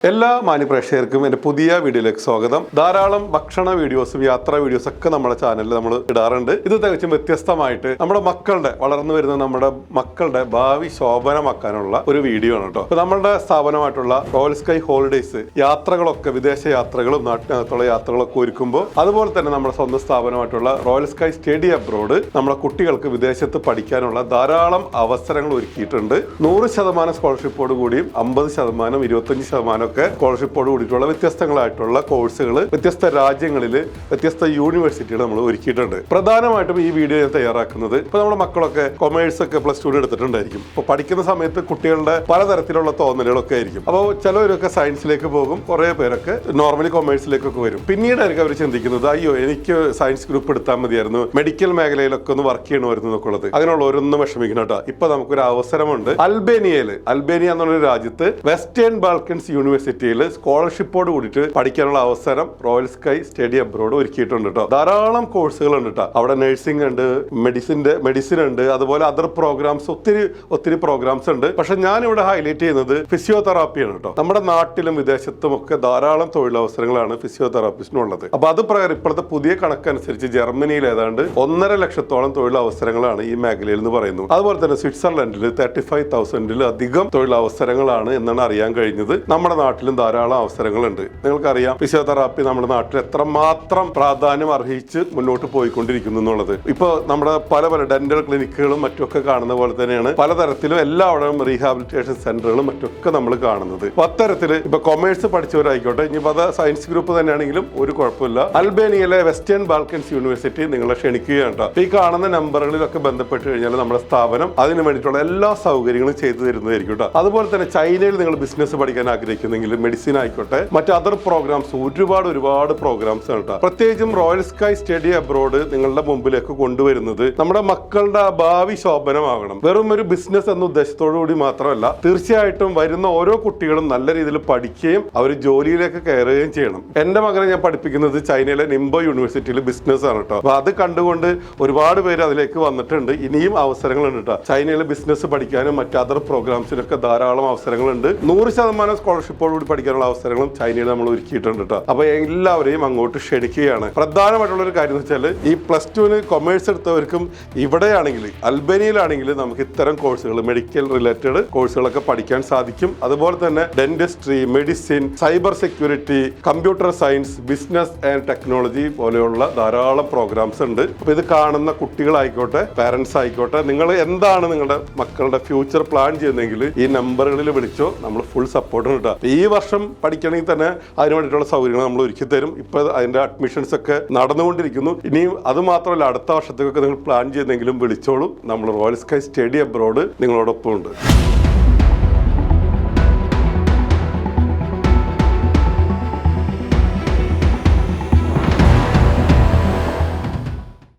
എല്ലാ മാന്യപ്രേക്ഷകർക്കും എൻ്റെ പുതിയ വീഡിയോയിലേക്ക് സ്വാഗതം. ധാരാളം ഭക്ഷണ വീഡിയോസും യാത്രാ വീഡിയോസും ഒക്കെ നമ്മുടെ ചാനലിൽ നമ്മൾ ഇടാറുണ്ട്. ഇത് തികച്ചും വ്യത്യസ്തമായിട്ട് നമ്മുടെ മക്കളുടെ വളർന്നു വരുന്ന നമ്മുടെ മക്കളുടെ ഭാവി ശോഭനമാക്കാനുള്ള ഒരു വീഡിയോ ആണ് കേട്ടോ. നമ്മുടെ സ്ഥാപനമായിട്ടുള്ള റോയൽ സ്കൈ ഹോളിഡേയ്സ് യാത്രകളൊക്കെ വിദേശ യാത്രകളും നാട്ടിനകത്തുള്ള യാത്രകളൊക്കെ ഒരുക്കുമ്പോൾ അതുപോലെ തന്നെ നമ്മുടെ സ്വന്തം സ്ഥാപനമായിട്ടുള്ള റോയൽ സ്കൈ സ്റ്റഡി അബ്രോഡ് നമ്മുടെ കുട്ടികൾക്ക് വിദേശത്ത് പഠിക്കാനുള്ള ധാരാളം അവസരങ്ങൾ ഒരുക്കിയിട്ടുണ്ട്. 100% സ്കോളർഷിപ്പോട് കൂടിയും 50%, 25% സ്കോളർഷിപ്പോട് കൂടിയിട്ടുള്ള വ്യത്യസ്തങ്ങളായിട്ടുള്ള കോഴ്സുകൾ വ്യത്യസ്ത രാജ്യങ്ങളിൽ വ്യത്യസ്ത യൂണിവേഴ്സിറ്റികൾ നമ്മൾ ഒരുക്കിയിട്ടുണ്ട്. പ്രധാനമായിട്ടും ഈ വീഡിയോ ഞാൻ തയ്യാറാക്കുന്നത് ഇപ്പൊ നമ്മുടെ മക്കളൊക്കെ കൊമേഴ്സ് ഒക്കെ +2 എടുത്തിട്ടുണ്ടായിരിക്കും. അപ്പോൾ പഠിക്കുന്ന സമയത്ത് കുട്ടികളുടെ പലതരത്തിലുള്ള തോന്നലുകളൊക്കെ ആയിരിക്കും. അപ്പോൾ ചിലവരൊക്കെ സയൻസിലേക്ക് പോകും, കുറെ പേരൊക്കെ നോർമലി കൊമേഴ്സിലേക്കൊക്കെ വരും. പിന്നീടായിരിക്കും അവർ ചിന്തിക്കുന്നത് അയ്യോ എനിക്ക് സയൻസ് ഗ്രൂപ്പ് എടുത്താൽ മതിയായിരുന്നു, മെഡിക്കൽ മേഖലയിലൊക്കെ ഒന്ന് വർക്ക് ചെയ്യണമായിരുന്നു എന്നൊക്കെ ഉള്ളത്. അങ്ങനെയുള്ളവരൊന്നും വിഷമിക്കണം കേട്ടോ. ഇപ്പൊ നമുക്കൊരു അവസരമുണ്ട്. അൽബേനിയ എന്നുള്ളൊരു രാജ്യത്ത് വെസ്റ്റേൺ ബാൽക്കൻസ് യൂണിവേഴ്സിറ്റിയിൽ സ്കോളർഷിപ്പോട് കൂടിയിട്ട് പഠിക്കാനുള്ള അവസരം റോയൽ സ്കൈ സ്റ്റഡി അബ്രോഡ് ഒരുക്കിയിട്ടുണ്ട് കേട്ടോ. ധാരാളം കോഴ്സുകൾ ഉണ്ട് കേട്ടോ. അവിടെ നഴ്സിംഗ് ഉണ്ട്, മെഡിസിൻ ഉണ്ട്, അതുപോലെ അതർ പ്രോഗ്രാംസ് ഒത്തിരി പ്രോഗ്രാംസ് ഉണ്ട്. പക്ഷെ ഞാൻ ഇവിടെ ഹൈലൈറ്റ് ചെയ്യുന്നത് ഫിസിയോതെറാപ്പിയാണ് കേട്ടോ. നമ്മുടെ നാട്ടിലും വിദേശത്തും ഒക്കെ ധാരാളം തൊഴിലവസരങ്ങളാണ് ഫിസിയോതെറാപ്പിസ്റ്റിനുള്ളത്. അപ്പൊ അത് പ്രകാരം ഇപ്പോഴത്തെ പുതിയ കണക്കനുസരിച്ച് ജർമ്മനിയിൽ ഏതാണ്ട് 1.5 ലക്ഷത്തോളം തൊഴിലവസരങ്ങളാണ് ഈ മേഖലയിൽ എന്ന് പറയുന്നു. അതുപോലെ തന്നെ സ്വിറ്റ്സർലൻഡിൽ 35,000 അധികം തൊഴിലവസരങ്ങളാണ് എന്നാണ് അറിയാൻ കഴിഞ്ഞത്. നമ്മുടെ നാട്ടിലും ധാരാളം അവസരങ്ങളുണ്ട്. നിങ്ങൾക്കറിയാം ഫിസിയോതെറാപ്പി നമ്മുടെ നാട്ടിൽ എത്രമാത്രം പ്രാധാന്യം അർഹിച്ച് മുന്നോട്ട് പോയിക്കൊണ്ടിരിക്കുന്നു എന്നുള്ളത്. ഇപ്പൊ നമ്മുടെ പല ഡെന്റൽ ക്ലിനിക്കുകളും മറ്റൊക്കെ കാണുന്ന പോലെ തന്നെയാണ് പലതരത്തിലും എല്ലാവരും റീഹാബിലിറ്റേഷൻ സെന്ററുകളും മറ്റൊക്കെ നമ്മൾ കാണുന്നത്. അത്തരത്തിൽ ഇപ്പൊ കൊമേഴ്സ് പഠിച്ചവരായിക്കോട്ടെ, ഇനിയിപ്പോൾ അത് സയൻസ് ഗ്രൂപ്പ് തന്നെയാണെങ്കിലും ഒരു കുഴപ്പമില്ല. അൽബേനിയയിലെ വെസ്റ്റേൺ ബാൽക്കൻസ് യൂണിവേഴ്സിറ്റി നിങ്ങളെ ക്ഷണിക്കുകയാണ് കേട്ടോ. ഈ കാണുന്ന നമ്പറുകളിലൊക്കെ ബന്ധപ്പെട്ട് കഴിഞ്ഞാൽ നമ്മുടെ സ്ഥാപനം അതിന് വേണ്ടിയിട്ടുള്ള എല്ലാ സൗകര്യങ്ങളും ചെയ്തു തരുന്നതായിരിക്കും കേട്ടോ. അതുപോലെ തന്നെ ചൈനയിൽ നിങ്ങൾ ബിസിനസ് പഠിക്കാൻ ആഗ്രഹിക്കുന്നെങ്കിൽ മെഡിസിൻ ആയിക്കോട്ടെ, മറ്റ് അതർ പ്രോഗ്രാംസ് ഒരുപാട് പ്രോഗ്രാംസ് ആണ് കേട്ടോ. പ്രത്യേകിച്ചും റോയൽ സ്കൈ സ്റ്റഡി അബ്രോഡ് നിങ്ങളുടെ മുമ്പിലേക്ക് കൊണ്ടുവരുന്നത് നമ്മുടെ മക്കളുടെ ഭാവി ശോഭനമാകണം. വെറും ഒരു ബിസിനസ് എന്ന ഉദ്ദേശത്തോടു കൂടി മാത്രമല്ല, തീർച്ചയായിട്ടും വരുന്ന ഓരോ കുട്ടികളും നല്ല രീതിയിൽ പഠിക്കുകയും അവർ ജോലിയിലേക്ക് കയറുകയും ചെയ്യണം. എന്റെ മകനെ ഞാൻ പഠിപ്പിക്കുന്നത് ചൈനയിലെ നിംബോ യൂണിവേഴ്സിറ്റിയിൽ ബിസിനസ് ആണ് കേട്ടോ. അപ്പൊ അത് കണ്ടുകൊണ്ട് ഒരുപാട് പേര് അതിലേക്ക് വന്നിട്ടുണ്ട്. ഇനിയും അവസരങ്ങളുണ്ട് കേട്ടോ. ചൈനയിലെ ബിസിനസ് പഠിക്കാനും മറ്റ് അതർ പ്രോഗ്രാംസിനൊക്കെ ധാരാളം അവസരങ്ങളുണ്ട്. 100% സ്കോളർഷിപ്പോട് കൂടി പഠിക്കാനുള്ള അവസരങ്ങളും ചൈനയിൽ നമ്മൾ ഒരുക്കിയിട്ടുണ്ട് കേട്ടോ. അപ്പൊ എല്ലാവരെയും അങ്ങോട്ട് ക്ഷണിക്കുകയാണ്. പ്രധാനമായിട്ടുള്ള ഒരു കാര്യം എന്ന് വെച്ചാൽ ഈ +2 കൊമേഴ്സ് എടുത്തവർക്കും ഇവിടെയാണെങ്കിൽ അൽബേനിയയിലാണെങ്കിൽ നമുക്ക് ഇത്തരം കോഴ്സുകൾ, മെഡിക്കൽ റിലേറ്റഡ് കോഴ്സുകളൊക്കെ പഠിക്കാൻ സാധിക്കും. അതുപോലെ തന്നെ dentistry, medicine, cyber security, computer science, business and technology പോലെയുള്ള ധാരാളം പ്രോഗ്രാംസ് ഉണ്ട്. അപ്പൊ ഇത് കാണുന്ന കുട്ടികളായിക്കോട്ടെ, പാരന്റ്സ് ആയിക്കോട്ടെ, നിങ്ങൾ എന്താണ് നിങ്ങളുടെ മക്കളുടെ ഫ്യൂച്ചർ പ്ലാൻ ചെയ്യുന്നതെങ്കിൽ ഈ നമ്പറുകളിൽ വിളിച്ചോ, നമ്മൾ ഫുൾ സപ്പോർട്ട് കിട്ടുക. ഈ വർഷം പഠിക്കണമെങ്കിൽ തന്നെ അതിന് വേണ്ടിയിട്ടുള്ള സൗകര്യങ്ങൾ നമ്മൾ ഒരുക്കി തരും. ഇപ്പൊ അതിന്റെ അഡ്മിഷൻസ് ഒക്കെ നടന്നുകൊണ്ടിരിക്കുന്നു. ഇനിയും അത് മാത്രമല്ല, അടുത്ത വർഷത്തേക്കൊക്കെ നിങ്ങൾ പ്ലാൻ ചെയ്യുന്നെങ്കിലും വിളിച്ചോളൂ. നമ്മൾ റോയൽ സ്കൈ സ്റ്റഡി അബ്രോഡ് നിങ്ങളോടൊപ്പം ഉണ്ട്.